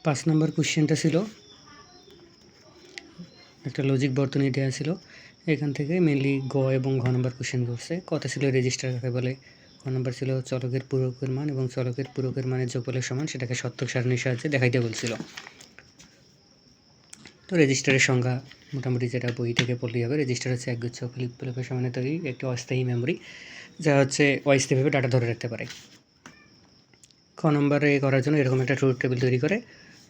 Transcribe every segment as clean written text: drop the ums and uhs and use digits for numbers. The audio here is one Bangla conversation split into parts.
5 নম্বর কোশ্চেনটা ছিল একটা লজিক বর্তনী দেওয়া ছিল, এখান থেকে মেনলি গ এবং ঘ নম্বর কোশ্চেন করছে। কথা ছিল রেজিস্টার কাকে বলে, ক নম্বর ছিল চলকের পূরকের মান এবং চলকের পূরকের মানের যোগফলের সমান, সেটাকে সত্যক সারণীর সাহায্যে দেখাইতে বলছিল। তো রেজিস্টারের সংজ্ঞা মোটামুটি যেটা বই থেকে পড়লেই হবে। রেজিস্টার হচ্ছে একগুচ্ছ ফ্লিপ ফ্লপের সমানে তৈরি একটি অস্থায়ী মেমোরি, যা হচ্ছে অস্থায়ীভাবে ডাটা ধরে রাখতে পারে। ক নম্বরে করার জন্য এরকম একটা ট্রুথ টেবিল তৈরি করে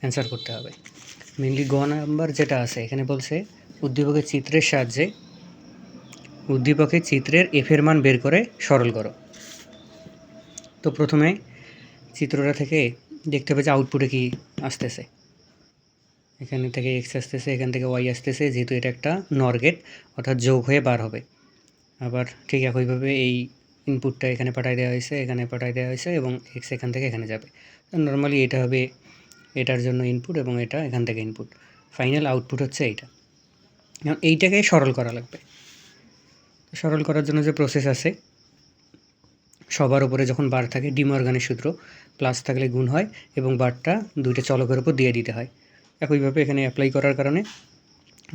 অ্যান্সার করতে হবে। মেনলি গ নাম্বার যেটা আছে এখানে বলছে উদ্দীপকের চিত্রের সাহায্যে উদ্দীপকের চিত্রের এফের মান বের করে সরল করো। তো প্রথমে চিত্রটা থেকে দেখতে হবে যে আউটপুটে কি আসতেছে। এখানে থেকে এক্স আসতেছে, এখান থেকে ওয়াই আসতেছে, যেহেতু এটা একটা নর গেট অর্থাৎ যোগ হয়ে বার হবে। আবার ঠিক একইভাবে এই ইনপুটটা এখানে পাঠাই দেওয়া হয়েছে, এখানে পাঠাই দেওয়া হয়েছে এবং এক্স এখান থেকে এখানে যাবে। নর্মালি এটা হবে এটার জন্য ইনপুট এবং এটা এখান থেকে ইনপুট, ফাইনাল আউটপুট হচ্ছে এইটা। এখন এইটাকে সরল করা লাগবে। সরল করার জন্য যে প্রসেস আছে, সবার উপরে যখন বার থাকে ডিমর্গানের সূত্র, প্লাস থাকলে গুণ হয় এবং বারটা দুইটা চলকের উপর দিয়ে দিতে হয়। একইভাবে এখানে অ্যাপ্লাই করার কারণে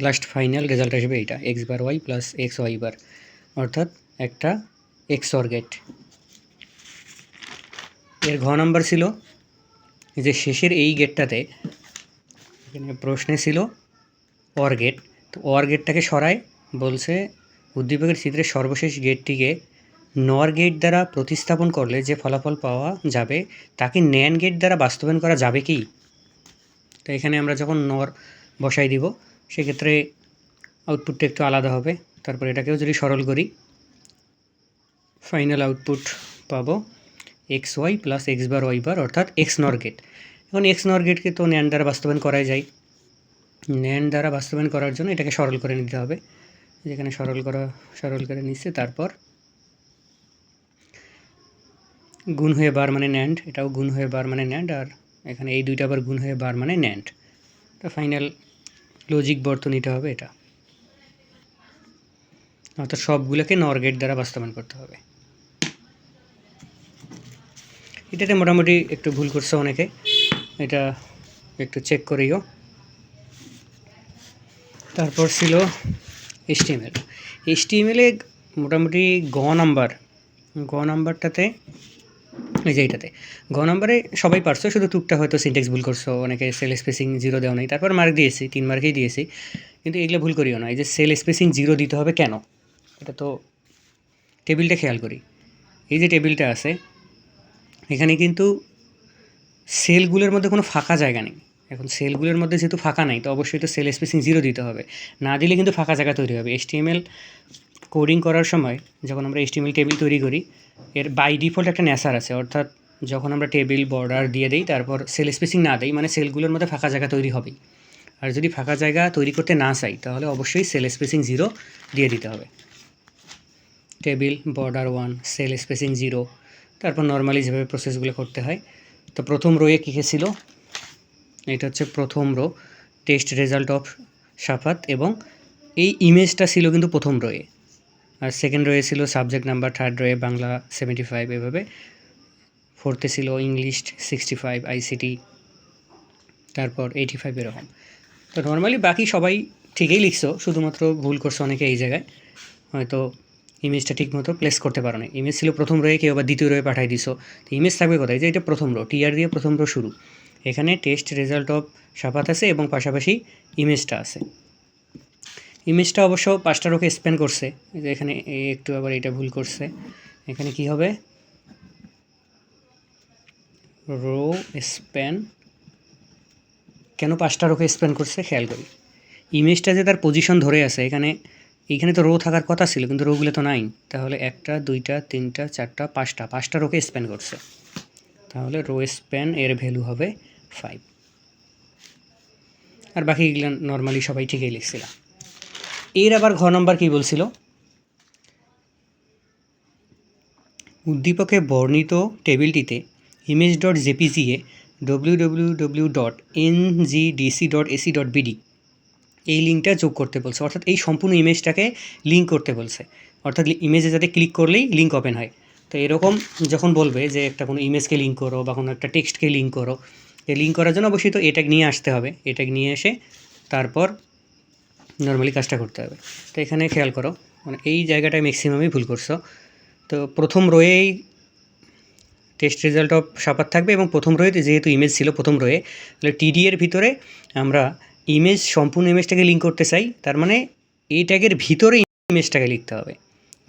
লাস্ট ফাইনাল রেজাল্ট আসবে এইটা, x bar Y plus x y bar, অর্থাৎ একটা এক্স অর গেট। এর ঘ নাম্বার ছিল যে শেষের এই গেটটাতে, এখানে প্রশ্নে ছিল অর গেট, তো অর গেটটাকে সরায় বলছে উদ্দীপকের চিত্রের সর্বশেষ গেটটিকে নর গেট দ্বারা প্রতিস্থাপন করলে যে ফলাফল পাওয়া যাবে তাকে ন্যান গেট দ্বারা বাস্তবায়ন করা যাবে কি। তো এখানে আমরা যখন নর বসাই দিব সেক্ষেত্রে আউটপুটটা একটু আলাদা হবে। তারপর এটাকেও যদি সরল করি ফাইনাল আউটপুট পাবো x Y plus x bar y bar, অর্থাৎ এক্স নর গেট। এখন এক্স নর গেটকে তো ন্যান দ্বারা বাস্তবায়ন করাই যায়, ন্যান দ্বারা বাস্তবায়ন করার জন্য এটাকে সরল করে নিতে হবে। যেখানে সরল করে নিচ্ছে, তারপর গুণ হয়ে বার মানে ন্যান্ড, এটাও গুণ হয়ে বার মানে ন্যান্ড, আর এখানে এই দুইটা আবার গুণ হয়ে বার মানে ন্যান্ড। তো ফাইনাল লজিক বর্তনীটা হবে এটা, অর্থাৎ সবগুলোকে নর গেট দ্বারা বাস্তবায়ন করতে হবে। এটাতে মোটামুটি একটু ভুল করছে অনেকে, এটা একটু চেক করিও। তারপর ছিল HTML। HTML-এ মোটামুটি গ নাম্বারটাতে এই যে এইটাতে গ নাম্বারে সবাই পারছো, শুধু টুকটা হয়তো সিনটেক্স ভুল করছো, অনেকে সেল স্পেসিং 0 দেওয়া নেই, তারপর মার্ক দিয়েছি 3 মার্কেই দিয়েছি। কিন্তু এগুলো ভুল করিও না, এই যে সেল স্পেসিং 0 দিতে হবে কেন, এটা তো টেবিলটা খেয়াল করি। এই যে টেবিলটা আছে এখানে কিন্তু সেলগুলোর মধ্যে কোনো ফাঁকা জায়গা নেই। এখন সেলগুলোর মধ্যে যেহেতু ফাঁকা নাই, তো অবশ্যই তো সেল স্পেসিং 0 দিতে হবে, না দিলে কিন্তু ফাঁকা জায়গা তৈরি হবে। HTML কোডিং করার সময় যখন আমরা HTML টেবিল তৈরি করি, এর বাই ডিফল্ট একটা নেচার আছে, অর্থাৎ যখন আমরা টেবিল বর্ডার দিয়ে দিই তারপর সেল স্পেসিং না দিই, মানে সেলগুলোর মধ্যে ফাঁকা জায়গা তৈরি হবেই। আর যদি ফাঁকা জায়গা তৈরি করতে না চাই তাহলে অবশ্যই সেল স্পেসিং 0 দিয়ে দিতে হবে। টেবিল বর্ডার 1 সেল স্পেসিং 0, তারপর নর্মালি যেভাবে প্রসেসগুলো করতে হয়। তো প্রথম রোয়ে কী ছিল, এটা হচ্ছে প্রথম রো, টেস্ট রেজাল্ট অফ সাফাত, এবং এই ইমেজটা ছিল কিন্তু প্রথম রোয়ে। আর সেকেন্ড রোয়ে ছিল সাবজেক্ট নাম্বার, থার্ড রোয়ে বাংলা 75, এভাবে ফোর্থে ছিল ইংলিশ 65, ICT তারপর 85, এরকম। তো নর্মালি বাকি সবাই ঠিকই লিখছো, শুধুমাত্র ভুল করছো অনেকে এই জায়গায়, হয়তো ইমেজটা ঠিকমতো প্লেস করতে পারো না। ইমেজ ছিল প্রথম রোয়ে, কেউ আবার দ্বিতীয় রোয়ে পাঠিয়ে দিছো, তো ইমেজ থাকবে কোথায়, যে এটা প্রথম রো, টিআর দিয়ে প্রথম রো শুরু, এখানে টেস্ট রেজাল্ট অফ সাফাত আছে এবং পাশাপাশি ইমেজটা আছে। ইমেজটা অবশ্য 5টা রোকে স্প্যান করছে, যে এখানে একটু আবার এটা ভুল করছে, এখানে কি হবে রো স্প্যান, কেন 5টা রোকে স্প্যান করছে খেয়াল করি। ইমেজটা যে তার পজিশন ধরে আছে, এইখানে তো রো থাকার কথা ছিল কিন্তু রোগুলো তো নাই, তাহলে 1টা 2টা 3টা 4টা 5টা রোকে স্প্যান করছে, তাহলে রো স্প্যান এর ভ্যালু হবে 5। আর বাকিগুলো নর্মালি সবাই ঠিকই লিখছিলাম। এর আবার ঘ নম্বর কী বলছিল, উদ্দীপকে বর্ণিত টেবিলটিতে image.jpg-এ www.ngdc.ac.bd এই লিঙ্কটা যোগ করতে বলছে, অর্থাৎ এই সম্পূর্ণ ইমেজটাকে লিঙ্ক করতে বলছে, অর্থাৎ ইমেজে যাতে ক্লিক করলেই লিঙ্ক ওপেন হয়। তো এরকম যখন বলবে যে একটা কোনো ইমেজকে লিঙ্ক করো বা কোনো একটা টেক্সটকে লিঙ্ক করো, লিঙ্ক করার জন্য অবশ্যই তো এটাকে নিয়ে আসতে হবে, এটাকে নিয়ে এসে তারপর নর্মালি কাজটা করতে হবে। তো এখানে খেয়াল করো, মানে এই জায়গাটায় ম্যাক্সিমামই ভুল করছো। তো প্রথম রোয়েই টেস্ট রেজাল্ট অফ সাপাত থাকবে এবং প্রথম রোয়েতে যেহেতু ইমেজ ছিল প্রথম রোয়ে, তাহলে টিডি এর ভিতরে আমরা ইমেজ সম্পূর্ণ ইমেজটাকে লিঙ্ক করতে চাই, তার মানে এই ট্যাগের ভিতরে ইমেজটাকে লিখতে হবে,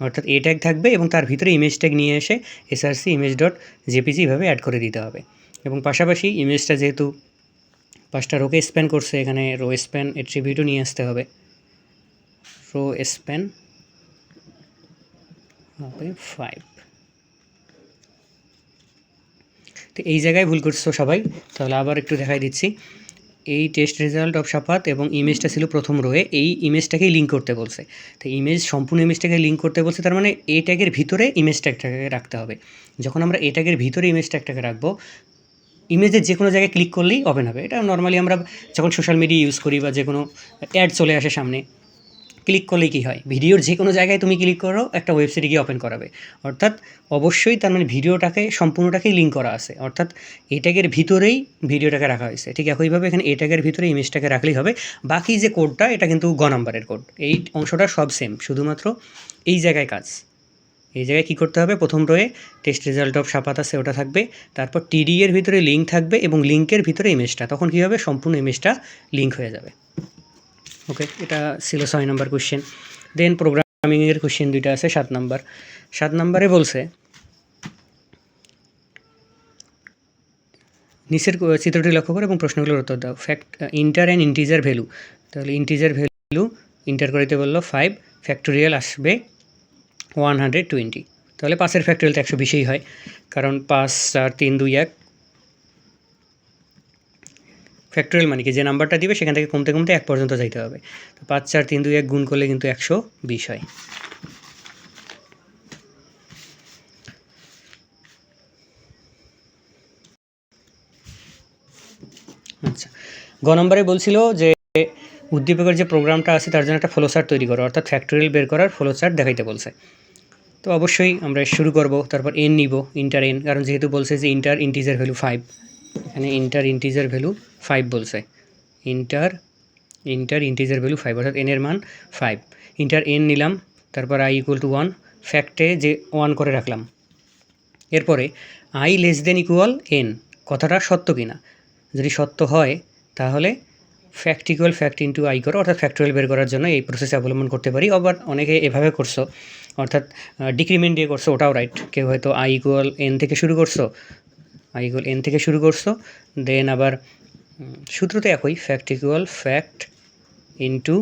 অর্থাৎ এ ট্যাগ থাকবে এবং তার ভিতরে ইমেজ ট্যাগ নিয়ে এসে এসআরসি ইমেজ ডট জেপিজি ভাবে অ্যাড করে দিতে হবে। এবং পাশাপাশি ইমেজটা যেহেতু 5টা রোকে স্প্যান করছে, এখানে রো স্প্যান অ্যাট্রিবিউটও নিয়ে আসতে হবে। রো স্প্যান হবে 5। তো এই জায়গায় ভুল করছো সবাই, তাহলে আবার একটু দেখাই দিচ্ছি। এই টেস্ট রেজাল্ট অফ সাপাত এবং ইমেজটা ছিল প্রথম রোয়ে, এই ইমেজটাকেই লিঙ্ক করতে বলছে। তো ইমেজ সম্পূর্ণ ইমেজটাকে লিঙ্ক করতে বলছে, তার মানে এ ট্যাগের ভিতরে ইমেজ ট্যাগটাকে রাখতে হবে। যখন আমরা এ ট্যাগের ভিতরে ইমেজ ট্যাগটাকে রাখবো, ইমেজের যে কোনো জায়গায় ক্লিক করলেই ওপেন হবে। এটা নর্মালি আমরা যখন সোশ্যাল মিডিয়া ইউজ করি বা যে কোনো অ্যাড চলে আসে সামনে, ক্লিক করলেই কী হয়, ভিডিওর যে কোনো জায়গায় তুমি ক্লিক করো একটা ওয়েবসাইটে গিয়ে ওপেন করাবে, অর্থাৎ অবশ্যই তার মানে ভিডিওটাকে সম্পূর্ণটাকেই লিঙ্ক করা আছে, অর্থাৎ এ ট্যাগের ভিতরেই ভিডিওটাকে রাখা হয়েছে। ঠিক একইভাবে এখানে এ ট্যাগের ভিতরে ইমেজটাকে রাখলেই হবে। বাকি যে কোডটা, এটা কিন্তু গ নাম্বারের কোড, এই অংশটা সব সেম, শুধুমাত্র এই জায়গায় কাজ। এই জায়গায় কী করতে হবে, প্রথম রোয়ে টেস্ট রেজাল্ট অফ সাপাত আছে ওটা থাকবে, তারপর টিডি এর ভিতরে লিঙ্ক থাকবে এবং লিঙ্কের ভিতরে ইমেজটা, তখন কী হবে, সম্পূর্ণ ইমেজটা লিঙ্ক হয়ে যাবে। ওকে, এটা ছিল 6 নম্বর কোশ্চেন। দেন প্রোগ্রামিংয়ের কোশ্চেন দুইটা আছে 7 নম্বর। 7 নম্বরে বলছে নিচের চিত্রটি লক্ষ্য করে এবং প্রশ্নগুলোর উত্তর দাও। Fact inter and integer value, তাহলে ইন্টিজার ভ্যালু ইন্টার করতে বললো 5, ফ্যাক্টোরিয়াল আসবে 120, তাহলে 5-এর ফ্যাক্টোরিয়াল তো 120ই হয়, কারণ 5, 4, 3, 2, 1। ফ্যাক্টোরিয়াল মানে কি, যে নাম্বারটা দিবে সেখান থেকে কমতে কমতে 1 পর্যন্ত যাইতে হবে। তো 5, 4, 3, 2, 1 গুণ করলে কিন্তু 120 হয়। আচ্ছা, গ নম্বরে বলছিল যে উদ্দীপকের যে প্রোগ্রামটা আছে তার জন্য একটা ফ্লোচার্ট তৈরি করো, অর্থাৎ ফ্যাক্টোরিয়াল বের করার ফ্লোচার্ট দেখাইতে বলছে। তো অবশ্যই আমরা শুরু করব, তারপর এন নিব, ইন্টার এন, কারণ যেহেতু বলছে যে ইন্টার ইন্টিজার ভ্যালু 5, এখানে ইন্টার ইন্টিজার ভ্যালু 5 বলছে, ইন্টার ইন্টিজার ভ্যালু 5, অর্থাৎ এনের মান 5। ইন্টার এন নিলাম, তারপর আই ইকুয়াল টু 1, ফ্যাক্টে যে 1 করে রাখলাম। এরপরে I less than equal N, কথাটা সত্য কিনা, যদি সত্য হয় তাহলে fact equal fact into I করো, অর্থাৎ ফ্যাক্টোরিয়াল বের করার জন্য এই প্রসেসে অবলম্বন করতে পারি। আবার অনেকে এভাবে করছো, অর্থাৎ ডিক্রিমেন্ট দিয়ে করছো, ওটাও রাইট। কেউ হয়তো আই ইকুয়াল এন থেকে শুরু করছো, আই ইকুয়াল এন থেকে শুরু করছো, দেন আবার সূত্র তো একই, fact equal fact into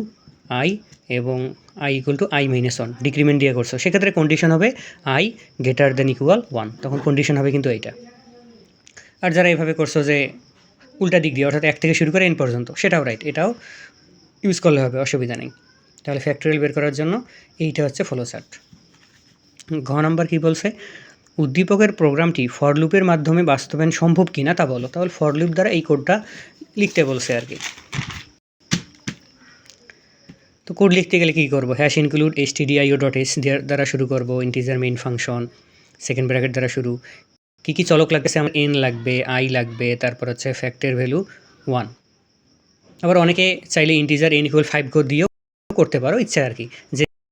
i এবং i equal to i minus 1, decrement দিয়ে করছো, সেক্ষেত্রে কন্ডিশন হবে আই গ্রেটার দেন ইকুয়াল 1, তখন কন্ডিশন হবে কিন্তু এইটা। আর যারা এভাবে করছো যে উল্টা দিক দিয়ে, অর্থাৎ 1 থেকে শুরু করে এন পর্যন্ত, সেটাও রাইট, এটাও ইউজ করলে হবে, অসুবিধা নেই। তাহলে ফ্যাক্টোরিয়াল বের করার জন্য এইটা হচ্ছে ফ্লোচার্ট। ঘ নাম্বার কী বলছে, উদ্দীপকের প্রোগ্রামটি ফর লুপের মাধ্যমে বাস্তবায়ন সম্ভব কিনা তা বলো। তাহলে ফর লুপ দ্বারা এই কোডটা লিখতে বলছে আর কি। তো কোড লিখতে গেলে কী করবো, হ্যাশ ইনক্লুড stdio.h দ্বারা শুরু করব, integer main function, second bracket দ্বারা শুরু, কী কী চলক লাগতেছে, আমার এন লাগবে, আই লাগবে, তারপর হচ্ছে ফ্যাক্টের ভ্যালু 1। আবার অনেকে চাইলে ইন্টিজার এন ইকুয়াল 5 দিয়েও করতে পারো, ইচ্ছা আর কি,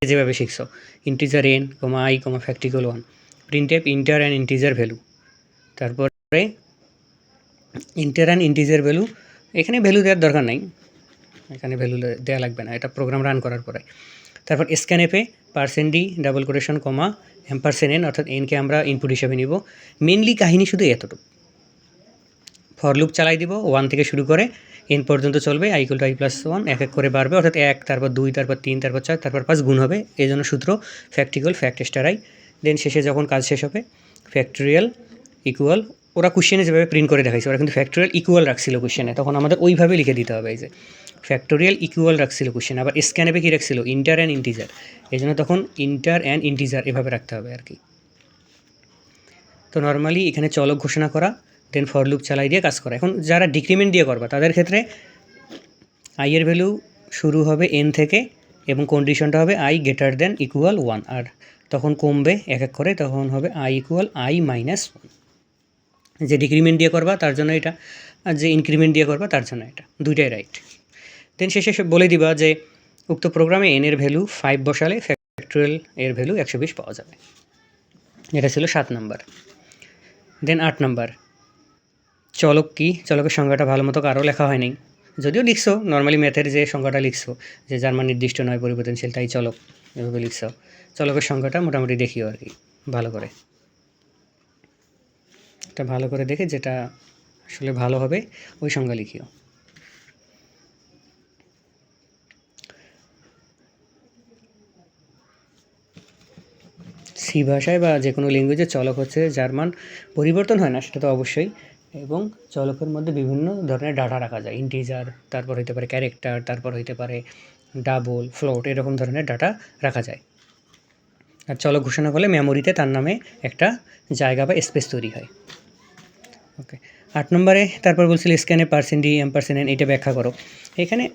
যেভাবে শিখছো। Integer n comma i comma fact equal 1, printf enter and integer value, তারপরে ইন্টার অ্যান্ড ইন্টিজার ভ্যালু, এখানে ভ্যালু দেওয়ার দরকার নাই, এখানে ভ্যালু দেওয়া লাগবে না, এটা প্রোগ্রাম রান করার পরে। তারপর স্ক্যানএফে %d ডাবল কোটেশন কমা %n, অর্থাৎ এনকে আমরা ইনপুট হিসেবে নিব। মেনলি কাহিনী শুধু এতটুকু, ফর লুপ চালাই দিব, 1 থেকে শুরু করে এন পর্যন্ত চলবে, I equal to I plus 1, এক এক করে বাড়বে, অর্থাৎ 1, তারপর 2, তারপর 3, তারপর 4, তারপর 5 গুণ হবে, এই জন্য সূত্র fact equal fact star i. Then শেষে যখন কাজ শেষ হবে ফ্যাক্টোরিয়াল ইকুয়াল, ওরা কোশ্চেনে যেভাবে প্রিন্ট করে দেখাইছে, ওরা কিন্তু ফ্যাক্টোরিয়াল ইকুয়াল রাখছিল কোশ্চেনে, তখন আমাদের ওইভাবে লিখে দিতে হবে, এই যে ফ্যাক্টোরিয়াল ইকুয়াল রাখছিল কোশ্চেন। আবার স্ক্যানএপে কী রাখছিল, ইন্টার অ্যান্ড ইন্টিজার, এই জন্য তখন ইন্টার অ্যান্ড ইন্টিজার এভাবে রাখতে হবে আর কি। তো নর্মালি এখানে চলক ঘোষণা করা, দেন ফর লুপ চালাই দিয়ে কাজ করা। এখন যারা ডিক্রিমেন্ট দিয়ে করবা তাদের ক্ষেত্রে আই এর ভ্যালু শুরু হবে এন থেকে এবং কন্ডিশনটা হবে আই গ্রেটার দেন ইকুয়াল 1, আর তখন কমবে এক এক করে, তখন হবে আই ইকুয়াল আই মাইনাস 1। যে ডিক্রিমেন্ট দিয়ে করবা তার জন্য এটা আর যে ইনক্রিমেন্ট দিয়ে করবা তার জন্য এটা, দুইটাই রাইট। দেন শেষে বলে দিবা যে উক্ত প্রোগ্রামে n এর ভ্যালু 5 বসালে ফ্যাক্টোরিয়াল এর ভ্যালু 120 পাওয়া যাবে। এটা ছিল 7 নাম্বার। দেন 8 নাম্বার, চলক কি? চলকের সংজ্ঞাটা ভালো মতো কারও লেখা হয়নি, যদিও লিখছো নর্মালি ম্যাথের যে সংজ্ঞাটা লিখছো যে যার মান নির্দিষ্ট নয় পরিবর্তনশীল তাই চলক, এভাবে লিখছো। চলকের সংজ্ঞাটা মোটামুটি দেখিও আর কি ভালো করে, এটা ভালো করে দেখে যেটা আসলে ভালো হবে ওই সংজ্ঞা লিখিও। সি ভাষায় বা যে কোনো ল্যাঙ্গুয়েজে চলক হচ্ছে যার মান পরিবর্তন হয় না, সেটা তো অবশ্যই, এবং চলকের মধ্যে বিভিন্ন ধরনের ডাটা রাখা যায়, ইন্টিজার, তারপর হইতে পারে ক্যারেক্টার, তারপর হইতে পারে ডাবল, ফ্লোট, এরকম ধরনের ডাটা রাখা যায়। আর চলক ঘোষণা করলে মেমোরিতে তার নামে একটা জায়গা বা স্পেস তৈরি হয়। ওকে, 8 নম্বরে তারপর বলছিল স্ক্যানে %d %n, এটা ব্যাখ্যা করো। এখানে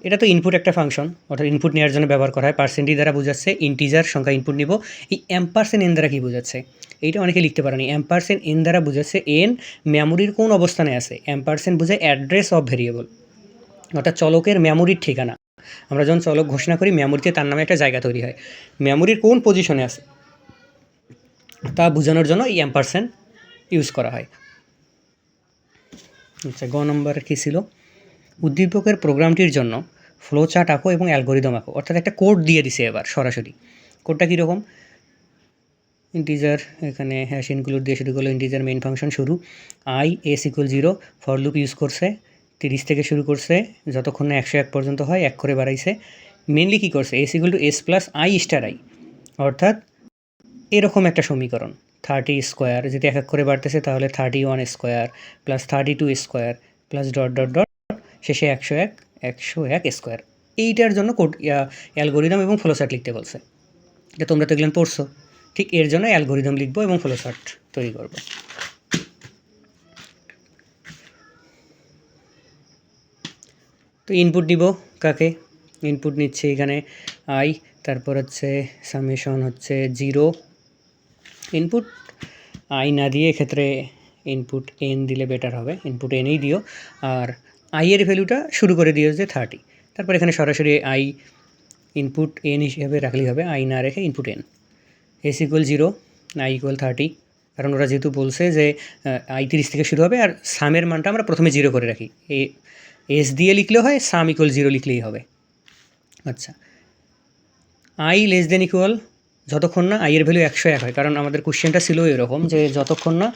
এটা তো ইনপুট একটা ফাংশন, অর্থাৎ ইনপুট নেওয়ার জন্য ব্যবহার করা হয়। %d দ্বারা বোঝাচ্ছে ইন্টিজার সংখ্যা ইনপুট নিব। এই %n দ্বারা কী বোঝাচ্ছে? এইটা অনেকে লিখতে পারেনি। %n দ্বারা বোঝাচ্ছে n মেমোরির কোন অবস্থানে আছে। % বোঝায় অ্যাড্রেস অফ ভেরিয়েবল, অর্থাৎ চলকের মেমোরির ঠিকানা। আমরা যখন চলক ঘোষণা করি মেমোরিতে তার নামে একটা জায়গা তৈরি হয়, মেমোরির কোন পজিশনে আছে তা বোঝানোর জন্য এই % ইউজ করা হয়। আচ্ছা, গ নম্বর কী ছিল? উদ্দীপকের প্রোগ্রামটির জন্য ফ্লো চার্ট আঁকো এবং অ্যালগোরিদম আঁকো। অর্থাৎ একটা কোড দিয়ে দিছে এবার সরাসরি। কোডটা কীরকম? ইন্টিজার, এখানে হ্যাশ ইনক্লুড দিয়ে শুরু করলো, ইন্টিজার মেইন ফাংশন শুরু, i=0, ফর লুপ ইউজ করছে, 30 থেকে শুরু করছে, যতক্ষণ না 101 পর্যন্ত হয় 1 করে বাড়াইছে। মেনলি কী করছে? s=s+i*i, অর্থাৎ এরকম একটা সমীকরণ 30 স্কোয়ার যদি 1 করে বাড়তেছে তাহলে 31 square plus 32 square plus dot dot dot শেষে 101 স্কোয়ার। এইটার জন্য কোড অ্যালগোরিদম এবং ফ্লোচার্ট লিখতে বলছে। এটা তোমরা তো এগুলো পড়ছো, ঠিক এর জন্য অ্যালগোরিদম লিখবো এবং ফ্লোচার্ট তৈরি করব। তো ইনপুট দিব কাকে? ইনপুট নিচ্ছে এখানে i, তারপর হচ্ছে সামেশন হচ্ছে 0, ইনপুট i না দিয়ে এক্ষেত্রে ইনপুট n দিলে বেটার হবে, ইনপুট nই দিও। আর i এর ভ্যালুটা শুরু করে দিও যে 30, তারপর এখানে সরাসরি i ইনপুট n হিসেবে রাখলেই হবে, i না রেখে ইনপুট n। s=0, i=30, কারণ ওরা যেহেতু বলছে যে i 30 থেকে শুরু হবে, আর সামের মানটা আমরা প্রথমে 0 করে রাখি, s দিয়ে লিখলেও হয়, sum=0 লিখলেই হবে। আচ্ছা, i<= যতক্ষণ না i এর ভ্যালু 101 হয়, কারণ আমাদের কোশ্চেনটা ছিল এরকম যে যতক্ষণ না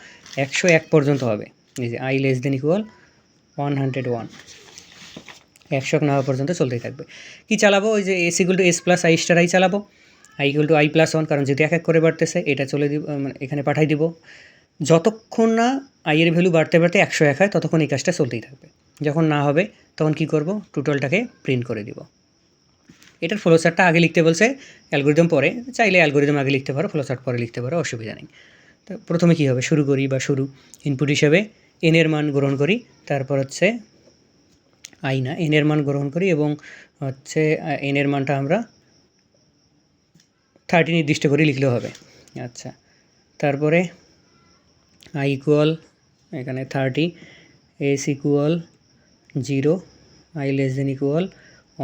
101 পর্যন্ত হবে। এই যে i<= 101, 101 না হওয়া পর্যন্ত চলতেই থাকবে। কি চালাবো? ওই যে s=s+i*i চালাবো, i=i+1, কারণ যেহেতু 1 করে বাড়তেছে এটা চলে দিব, মানে এখানে পাঠাই দিব। যতক্ষণ না i এর ভ্যালু বাড়তে বাড়তে 101 হয় ততক্ষণ এই কাজটা চলতেই থাকবে। যখন না হবে তখন কি করব? টোটালটাকে প্রিন্ট করে দিব। এটার ফ্লোচার্টটা আগে লিখতে বলছে, অ্যালগোরিদম পরে, চাইলে অ্যালগোরিদম আগে লিখতে পারো, ফ্লোচার্ট পরে লিখতে পারো, অসুবিধা নেই। তো প্রথমে কী হবে? শুরু করি বা শুরু ইনপুট হিসেবে n এর মান গ্রহণ করি, তারপর হচ্ছে i না n এর মান গ্রহণ করি এবং হচ্ছে n এর মানটা আমরা 30 নির্দিষ্ট করে লিখলেও হবে। আচ্ছা, তারপরে i= এখানে 30, s=0, i<=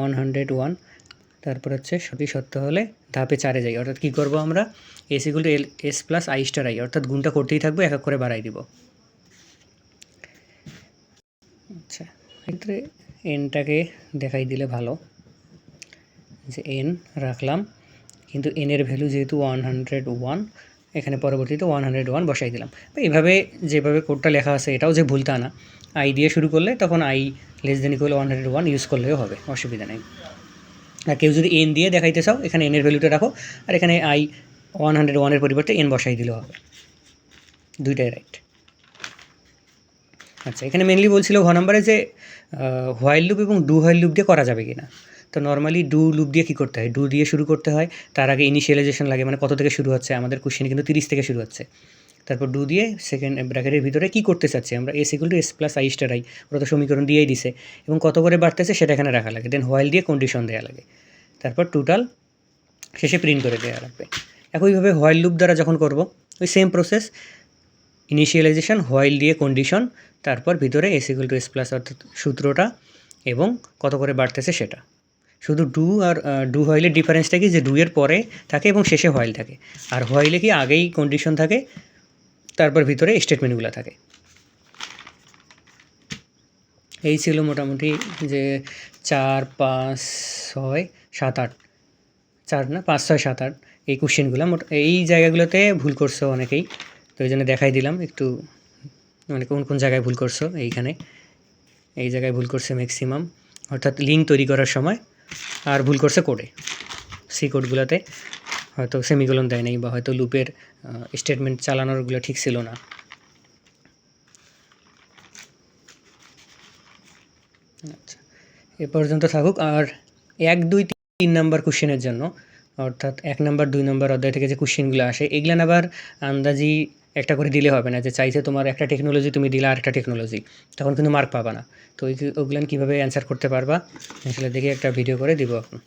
101, তারপর হচ্ছে সবই সত্য হলে ধাপে 4-এ যাই। অর্থাৎ কী করবো আমরা? s=s+i*i, অর্থাৎ গুণটা করতেই থাকবো, 1 করে বাড়াই দিব। আচ্ছা, এক্ষেত্রে এনটাকে দেখাই দিলে ভালো, যে n রাখলাম, কিন্তু n এর ভ্যালু যেহেতু 101, এখানে পরবর্তীতে 101 বসাই দিলাম। এইভাবে যেভাবে কোডটা লেখা আছে এটাও যে ভুলটা না, i দিয়ে শুরু করলে তখন i<= 101 ইউজ করলেও হবে, অসুবিধা নেই। আর কেউ যদি n দিয়ে দেখাইতে চাও, এখানে n এর ভ্যালুটা রাখো, আর এখানে i101 এর পরিবর্তে n বসাই দিলেও হবে, দুইটাই রাইট। আচ্ছা, এখানে মেনলি বলছিল ঘ নম্বরে যে হোয়াইল লুপ এবং ডু হোয়াইল লুপ দিয়ে করা যাবে কি না। তো নর্মালি ডু লুপ দিয়ে কী করতে হয়? ডু দিয়ে শুরু করতে হয়, তার আগে ইনিশিয়ালাইজেশন লাগে, মানে কত থেকে শুরু হচ্ছে, আমাদের কোশ্চেনে কিন্তু 30 থেকে শুরু হচ্ছে। তারপর ডু দিয়ে সেকেন্ড ব্র্যাকেটের ভিতরে কী করতে চাচ্ছি আমরা? s=s+i*i, ওরা তো সমীকরণ দিয়েই দিছে, এবং কত করে বাড়তেছে সেটা এখানে রাখা লাগে। দেন হোয়াইল দিয়ে কন্ডিশন দেওয়া লাগে, তারপর টোটাল শেষে প্রিন্ট করে দেওয়া লাগবে। একইভাবে হোয়াইল লুপ দ্বারা যখন করব, ওই সেম প্রসেস, ইনিশিয়ালাইজেশন, হোয়াইল দিয়ে কন্ডিশন, তারপর ভিতরে S equal to S plus অর্থাৎ সূত্রটা এবং কত করে বাড়তেছে সেটা। শুধু ডু আর ডু হোয়াইলের ডিফারেন্সটা কি যে ডু এর পরে থাকে এবং শেষে হোয়াইল থাকে, আর হোয়াইলে কি আগেই কন্ডিশন থাকে, তারপর ভিতরে স্টেটমেন্টগুলো থাকে। এই ছিল মোটামুটি যে 4, 5, 6, 7, 8, 4 না 5, 6, 7, 8 এই কোশ্চেনগুলো এই জায়গাগুলোতে ভুল করছো অনেকেই, তো ওই জন্য দেখাই দিলাম একটু মানে কোন কোন জায়গায় ভুল করছো। এইখানে এই জায়গায় ভুল করছে ম্যাক্সিমাম, অর্থাৎ লিঙ্ক তৈরি করার সময়, আর ভুল করছে কোডে, সি কোডগুলোতে হয়তো সেমিকোলন দেয় নাই বা হয়তো লুপের স্টেটমেন্ট চালানোরগুলো ঠিক ছিল না। আচ্ছা, এ পর্যন্ত থাকুক। আর 1, 2, 3 নাম্বার কোশ্চেনের জন্য, অর্থাৎ 1 নাম্বার 2 নাম্বার অধ্যায় থেকে যে কোশ্চেনগুলো আসে এগুলো আবার আন্দাজি একটা করে দিলে হবে না, যে চাইছে তোমার একটা টেকনোলজি তুমি দিলে আর একটা টেকনোলজি, তখন কিন্তু মার্ক পাবা না। তো ওইগুলো কীভাবে অ্যান্সার করতে পারবা আসলে দেখে একটা ভিডিও করে দিব এখন।